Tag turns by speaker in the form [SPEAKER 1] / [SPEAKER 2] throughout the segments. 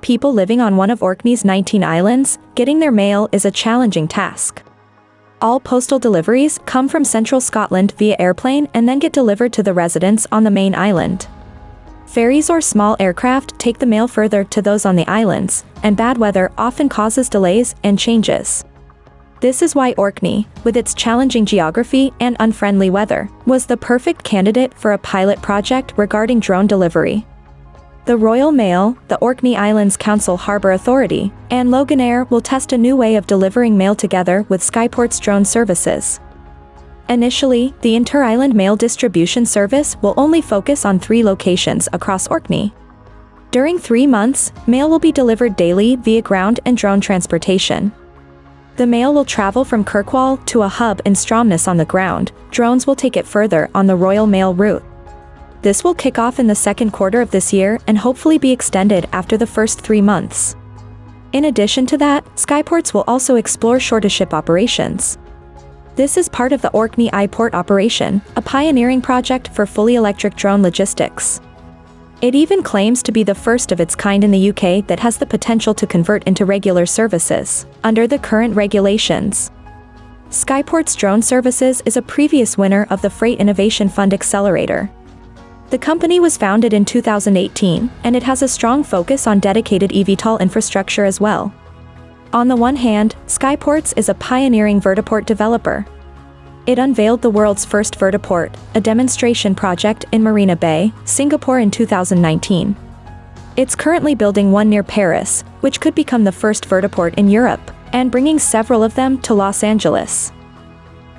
[SPEAKER 1] people living on one of Orkney's 19 islands, getting their mail is a challenging task. All postal deliveries come from central Scotland via airplane and then get delivered to the residents on the main island. Ferries or small aircraft take the mail further to those on the islands, and bad weather often causes delays and changes. This is why Orkney, with its challenging geography and unfriendly weather, was the perfect candidate for a pilot project regarding drone delivery. The Royal Mail, the Orkney Islands Council Harbour Authority, and Loganair will test a new way of delivering mail together with Skyports Drone Services. Initially, the inter-island mail distribution service will only focus on 3 locations across Orkney. During 3 months, mail will be delivered daily via ground and drone transportation. The mail will travel from Kirkwall to a hub in Stromness on the ground. Drones will take it further on the Royal Mail route. This will kick off in the second quarter of this year and hopefully be extended after the first 3 months. In addition to that, Skyports will also explore shore-to-ship operations. This is part of the Orkney I-Port operation, a pioneering project for fully electric drone logistics. It even claims to be the first of its kind in the UK that has the potential to convert into regular services, under the current regulations. Skyports Drone Services is a previous winner of the Freight Innovation Fund Accelerator. The company was founded in 2018, and it has a strong focus on dedicated eVTOL infrastructure as well. On the one hand, Skyports is a pioneering vertiport developer. It unveiled the world's first vertiport, a demonstration project in Marina Bay, Singapore in 2019. It's currently building one near Paris, which could become the first vertiport in Europe, and bringing several of them to Los Angeles.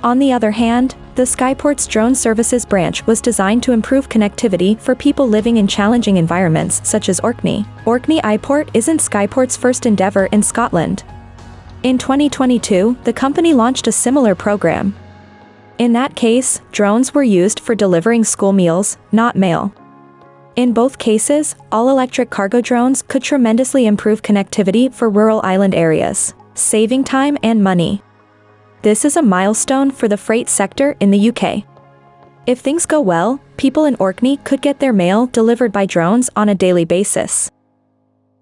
[SPEAKER 1] On the other hand, the Skyports Drone Services branch was designed to improve connectivity for people living in challenging environments such as Orkney. Orkney I-Port isn't Skyports' first endeavor in Scotland. In 2022, the company launched a similar program. In that case, drones were used for delivering school meals, not mail. In both cases, all-electric cargo drones could tremendously improve connectivity for rural island areas, saving time and money. This is a milestone for the freight sector in the UK. If things go well, people in Orkney could get their mail delivered by drones on a daily basis.